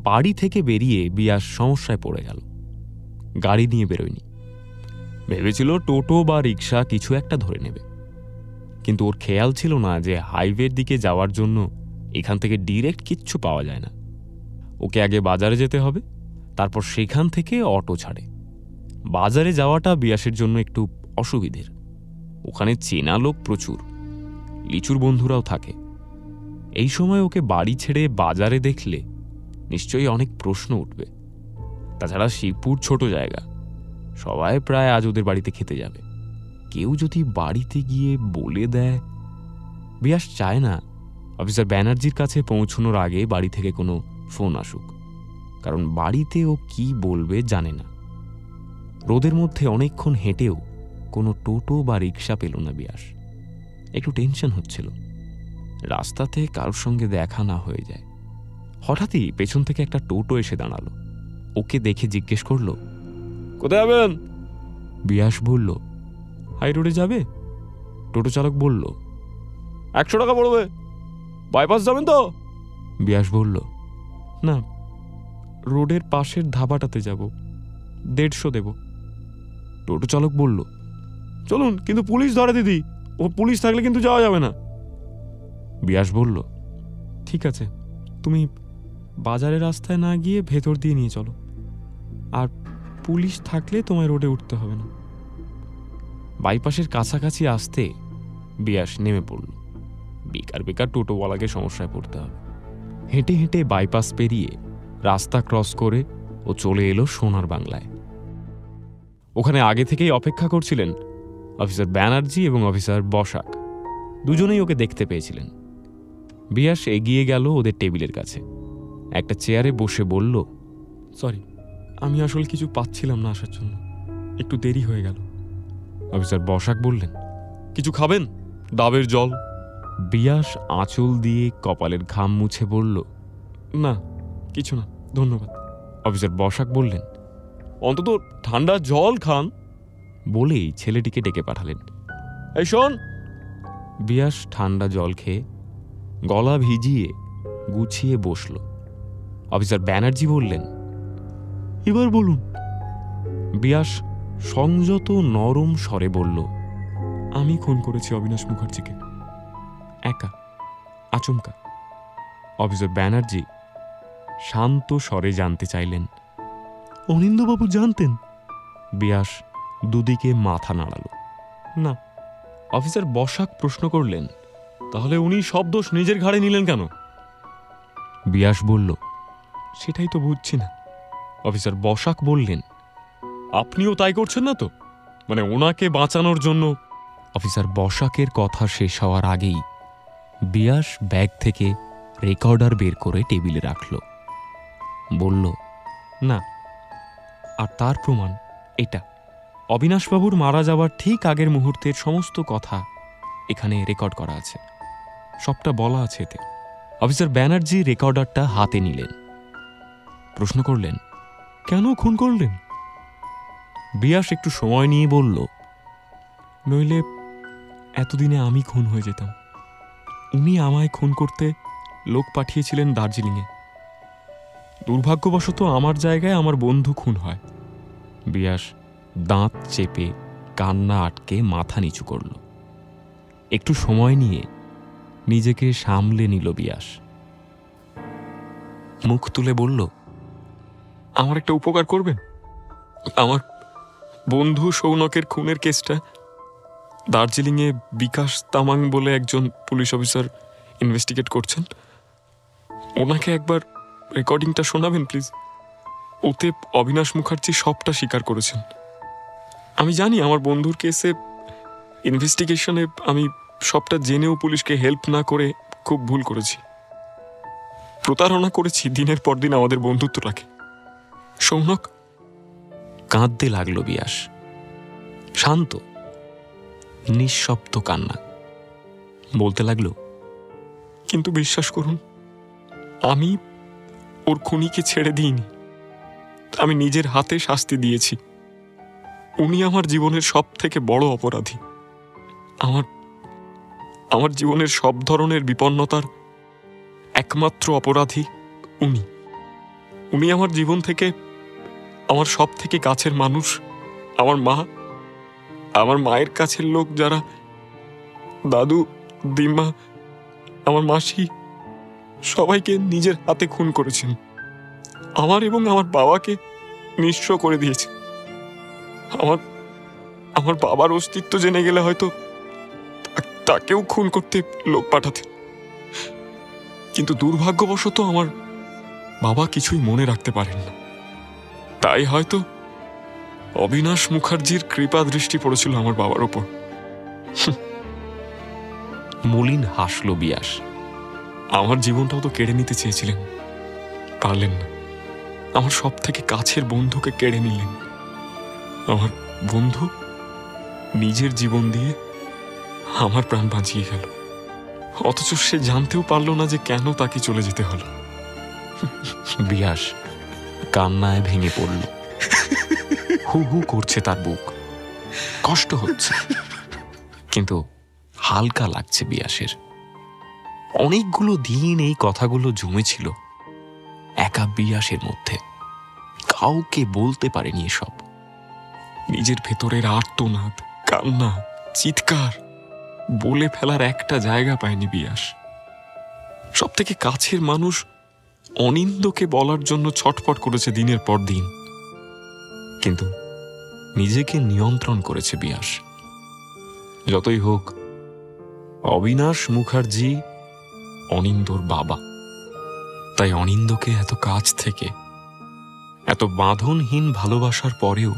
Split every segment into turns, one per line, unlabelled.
বাড়ি থেকে বেরিয়ে বিয়াস সমস্যায় পড়ে গেল। গাড়ি নিয়ে বেরোয়নি, ভেবেছিল টোটো বা রিক্সা কিছু একটা ধরে নেবে, কিন্তু ওর খেয়াল ছিল না যে হাইওয়ের দিকে যাওয়ার জন্য এখান থেকে ডিরেক্ট কিচ্ছু পাওয়া যায় না। ওকে আগে বাজারে যেতে হবে, তারপর সেখান থেকে অটো ছাড়ে। বাজারে যাওয়াটা বিয়াসের জন্য একটু অসুবিধের, ওখানে চেনা লোক প্রচুর, লিচুর বন্ধুরাও থাকে। এই সময় ওকে বাড়ি ছেড়ে বাজারে দেখলে নিশ্চয়ই অনেক প্রশ্ন উঠবে। তাছাড়া শিবপুর ছোট জায়গা, সবাই প্রায় আজ ওদের বাড়িতে খেতে যাবে। কেউ যদি বাড়িতে গিয়ে বলে দেয়, বিয়াস চায় না অফিসার ব্যানার্জির কাছে পৌঁছানোর আগে বাড়ি থেকে কোনো ফোন আসুক, কারণ বাড়িতে ও কি বলবে জানে না। রোদের মধ্যে অনেকক্ষণ হেঁটেও কোনো টোটো বা রিক্সা পেল না বিয়াস। একটু টেনশন হচ্ছিল রাস্তাতে কারোর সঙ্গে দেখা না হয়ে যায়। হঠাৎই পেছন থেকে একটা টোটো এসে দাঁড়ালো। ওকে দেখে জিজ্ঞেস করলো, কোথায় যাবেন? বিয়াস বলল, হাই রোডে যাবে। টোটো চালক বলল, 100 টাকা পড়বে, বাইপাস যাবেন তো? বিয়াস বলল, না, রোডের পাশের ধাবাটাতে যাব, 150 দেব। টোটো চালক বলল, চলুন, কিন্তু পুলিশ ধরে দিদি, ও পুলিশ থাকলে কিন্তু যাওয়া যাবে না। বিয়াস বলল, ঠিক আছে, তুমি বাজারের রাস্তায় না গিয়ে ভেতর দিয়ে নিয়ে চলো, আর পুলিশ থাকলে তোমায় রোডে উঠতে হবে না। বাইপাসের কাছাকাছি আসতে বিয়াস নেমে পড়ল। বেকার বেকার টোটোওয়ালাকে সমস্যায় পড়তে হবে। হেঁটে হেঁটে বাইপাস পেরিয়ে রাস্তা ক্রস করে ও চলে এলো সোনার বাংলায়। ওখানে আগে থেকেই অপেক্ষা করছিলেন অফিসার ব্যানার্জি এবং অফিসার বসাক, দুজনেই ওকে দেখতে পেয়েছিলেন। বিয়াস এগিয়ে গেল ওদের টেবিলের কাছে, একটা চেয়ারে বসে বলল, সরি, আমি আসলে কিছু পাচ্ছিলাম না আসার জন্য, একটু দেরি হয়ে গেল। অফিসার বসাক বললেন, কিছু খাবেন? ডাবের জল। বিয়াস আঁচল দিয়ে কপালের ঘাম মুছে বলল, না, কিছু না, ধন্যবাদ। অফিসার বসাক বললেন, অন্তত ঠান্ডা জল খান। বলেই ছেলেটিকে ডেকে পাঠালেন। এই শোন। বিয়াস ঠান্ডা জল খেয়ে গলা ভিজিয়ে গুছিয়ে বসল। অফিসার ব্যানার্জি বললেন, এবার বলুন। বিয়াস সংযত নরম স্বরে বলল, আমি খুন করেছি অবিনাশ মুখার্জিকে, একা, আচমকা। অফিসার ব্যানার্জি শান্ত স্বরে জানতে চাইলেন, অনিন্দ্যবাবু জানতেন? বিয়াস দুদিকে মাথা নাড়াল, না। অফিসার বসাক প্রশ্ন করলেন, তাহলে উনি সব দোষ নিজের ঘাড়ে নিলেন কেন? বিয়াস বলল, সেটাই তো বুঝছি না। অফিসার বসাক বললেন, আপনিও তাই করছেন না তো, মানে ওনাকে বাঁচানোর জন্য? অফিসার বসাকের কথা শেষ হওয়ার আগেই বিয়াস ব্যাগ থেকে রেকর্ডার বের করে টেবিলে রাখল। বলল, না, আর তার প্রমাণ এটা। অবিনাশবাবুর মারা যাওয়ার ঠিক আগের মুহূর্তের সমস্ত কথা এখানে রেকর্ড করা আছে, সবটা বলা আছে এতে। অফিসার ব্যানার্জি রেকর্ডারটা হাতে নিলেন, প্রশ্ন করলেন, কেন খুন করলেন? বিয়াস একটু সময় নিয়ে বলল, নইলে এতদিনে আমি খুন হয়ে যেতাম। উনি আমায় খুন করতে লোক পাঠিয়েছিলেন দার্জিলিংয়ে। দুর্ভাগ্যবশত আমার জায়গায় আমার বন্ধু খুন হয়। বিয়াস দাঁত চেপে কান্না আটকে মাথা নিচু করল। একটু সময় নিয়ে নিজেকে সামলে নিল বিয়াস। মুখ তুলে বলল, আমার একটা উপকার করবেন? আমার বন্ধু সৌনকের খুনের কেসটা দার্জিলিংয়ে বিকাশ তামাং বলে একজন পুলিশ অফিসার ইনভেস্টিগেট করছেন। ওনাকে একবার রেকর্ডিংটা শোনাবেন প্লিজ। ওতে অবিনাশ মুখার্জি সবটা স্বীকার করেছেন। আমি জানি আমার বন্ধুর কেসে ইনভেস্টিগেশনে আমি সবটা জেনেও পুলিশকে হেল্প না করে খুব ভুল করেছি, প্রতারণা করেছি দিনের পর দিন আমাদের বন্ধুত্বটাকে। সৌনক। কাঁদতে লাগলো বিয়াস, শান্ত নিঃশব্দ কান্না। বলতে লাগলো, কিন্তু বিশ্বাস করুন, আমি ওর খুনিকে ছেড়ে দিইনি, আমি নিজের হাতে শাস্তি দিয়েছি। উনি আমার জীবনের সব থেকে বড় অপরাধী। আমার জীবনের সব ধরনের বিপন্নতার একমাত্র অপরাধী উনি। উনি আমার জীবন থেকে আমার সব থেকে কাছের মানুষ। আমার মা, আমার মায়ের কাছের লোক যারা, দাদু, দিমা, আমার মাসি, সবাইকে নিজের হাতে খুন করেছেন। আমার এবং আমার বাবাকে নিঃস্ব করে দিয়েছে। আমার বাবার অস্তিত্ব জেনে গেলে হয়তো তাকেও খুন করতে লোক পাঠাতে। কিন্তু দুর্ভাগ্যবশত আমার বাবা কিছুই মনে রাখতে পারেন না। তাই হয়তো অবিনাশ মুখার্জির কৃপা দৃষ্টি পড়েছিল আমার বাবার ওপর। মলিন হাসল বিয়াস। আমার জীবনটাও তো কেড়ে নিতে চেয়েছিলেন, পারলেন না। আমার সব থেকে কাছের বন্ধুকে কেড়ে নিলেন। আমার বন্ধু নিজের জীবন দিয়ে আমার প্রাণ বাঁচিয়ে গেল, অথচ সে জানতেও পারল না যে কেন তাকে চলে যেতে হলো। বিয়াস কান্নায় ভেঙে পড়ল। হু হু করছে তার বুক, কষ্ট হচ্ছে, কিন্তু হালকা লাগছে বিয়াসের। অনেকগুলো দিন এই কথাগুলো জমেছিল একা বিয়াসের মধ্যে। কাউকে বলতে পারেনি এসব। নিজের ভেতরের আর্তনাদ, কান্না, চিৎকার বলে ফেলার একটা জায়গা পায়নি বিয়াস। সব থেকে কাছের মানুষ অনিন্দকে বলার জন্য ছটফট করেছে দিনের পর দিন, কিন্তু নিজেকে নিয়ন্ত্রণ করেছে বিয়াস। যতই হোক, অবিনাশ মুখার্জি অনিন্দর বাবা। তাই অনিন্দকে এত কাছ থেকে, এত বাঁধনহীন ভালোবাসার পরেও,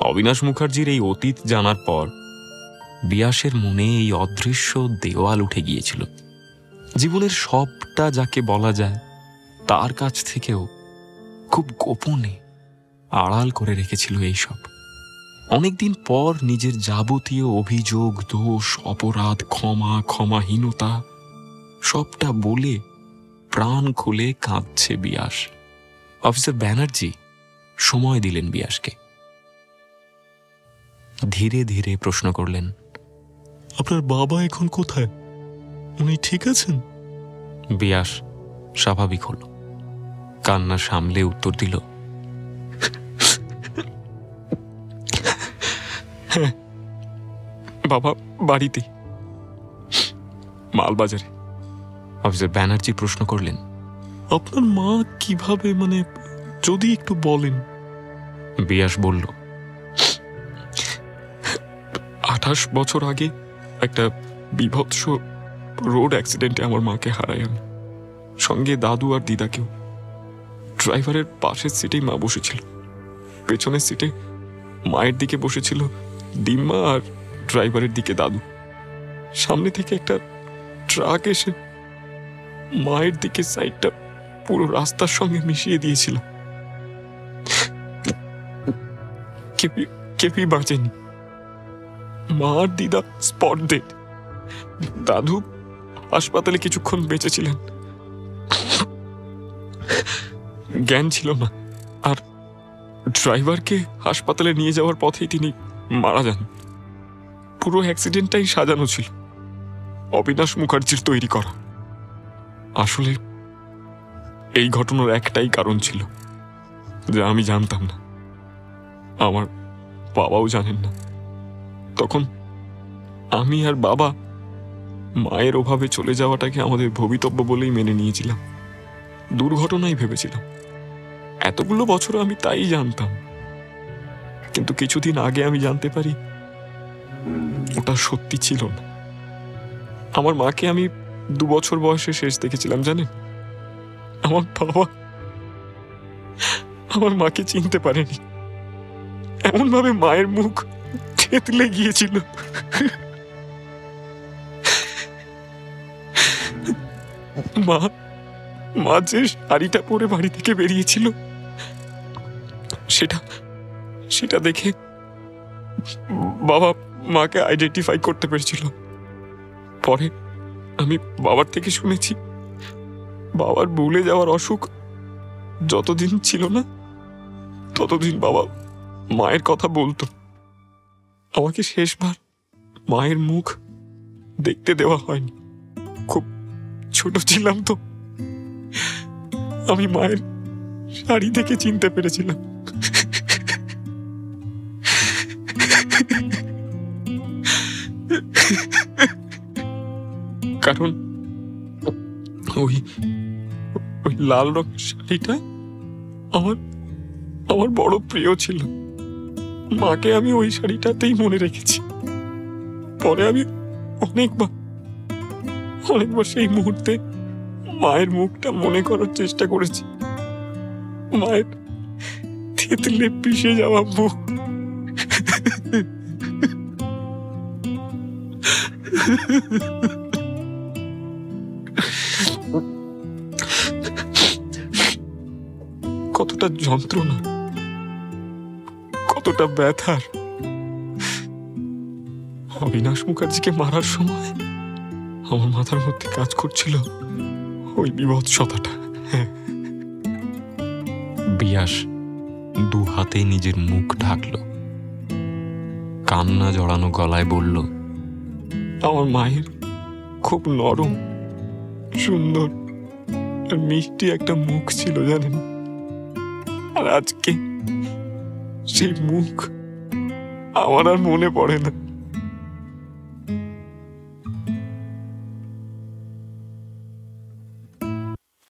অবিনাশ মুখার্জির এই অতীত জানার পর বিয়াসের মনে এই অদৃশ্য দেওয়াল উঠে গিয়েছিল। জীবনের সবটা যাকে বলা যায় তার কাছ থেকেও খুব গোপনে আড়াল করে রেখেছিল এইসব। অনেকদিন পর নিজের যাবতীয় অভিযোগ, দোষ, অপরাধ, ক্ষমাহীনতা সবটা বলে প্রাণ খুলে কাঁদছে বিয়াস। অফিসার ব্যানার্জি সময় দিলেন বিয়াসকে। ধীরে ধীরে প্রশ্ন করলেন,
আপনার বাবা এখন কোথায়? উনি ঠিক আছেন?
বিয়াস স্বাভাবিক হল, কান্না সামলে উত্তর দিল, হ্যাঁ, বাবা বাড়িতে, মালবাজারে। অফিসার ব্যানার্জি প্রশ্ন করলেন,
আপনার মা কিভাবে, মানে যদি একটু বলেন।
বিয়াস বলল, 28 বছর আগে একটা বিভৎস রোড অ্যাক্সিডেন্টে আমার মাকে হারাই আমি, সঙ্গে দাদু আর দিদাকেও। ড্রাইভারের পাশের সিটেই মা বসেছিল, পেছনের সিটে মায়ের দিকে বসেছিল দিম্মা আর ড্রাইভারের দিকে দাদু। সামনে থেকে একটা ট্রাক এসে মায়ের দিকে সাইডটা পুরো রাস্তার সঙ্গে মিশিয়ে দিয়েছিল। কেউই বাঁচেনি। মা আর দিদা স্পট ডেড। দাদু হাসপাতালে কিছুক্ষণ বেঁচেছিলেন, জ্ঞান ছিল না। আর ড্রাইভারকে হাসপাতালে নিয়ে যাওয়ার পথেই তিনি মারা যান। পুরো অ্যাক্সিডেন্টটাই সাজানো ছিল, অবিনাশ মুখার্জির তৈরি করা। আসলে এই ঘটনার একটাই কারণ ছিল, যা আমি জানতাম না, আমার বাবাও জানেন না। তখন আমি আর বাবা মায়ের অভাবে চলে যাওয়াটাকে আমাদের ভবিতব্য বলেই মেনে নিয়েছিলাম, দুর্ঘটনাই ভেবেছিলাম। এতগুলো বছর আমি তাই জানতাম, কিন্তু কিছুদিন আগে আমি জানতে পারি ওটা সত্যি ছিল না। আমার মাকে আমি 2 বছর বয়সে শেষ দেখেছিলাম, জানেন? আমার বাবা আমার মাকে চিনতে পারেনি, এমন ভাবে মায়ের মুখ থেতলে গিয়েছিল। মা যে শাড়িটা পরে বাড়ি থেকে বেরিয়েছিল, সেটা দেখে বাবা মাকে আইডেন্টিফাই করতে পেরেছিল। পরে আমি বাবার থেকে শুনেছি, বাবার ভুলে যাওয়ার অসুখ যতদিন ছিল না, ততদিন বাবা মায়ের কথা বলতো। আমাকে শেষবার মায়ের মুখ দেখতে দেওয়া হয়নি, খুব ছোট ছিলাম তো। আমি মায়ের
শাড়ি দেখে চিনতে পেরেছিলাম। কারণ ওই ওই লাল রঙের শাড়িটা আমার আমার বড় প্রিয় ছিল। মাকে আমি ওই শাড়িটাতেই মনে রেখেছি। পরে আমি অনেকবার সেই মুহূর্তে মায়ের মুখটা মনে করার চেষ্টা করেছি। মায়ের থেতলে পিষে যাওয়া মুখ। কতটা যন্ত্রণা, কতটা ব্যথার। অবিনাশ মুখার্জিকে মারার সময় আমার মাথার মধ্যে কাজ করছিল ওই বিভৎসতাটা।
বিয়াস দু হাতে নিজের মুখ ঢাকল, কান্না জড়ানো গলায় বলল,
আমার মায়ের খুব নরম, সুন্দর আর মিষ্টি একটা মুখ ছিল, জানেন। আর আজকে সেই মুখ আমার আর মনে পড়ে না।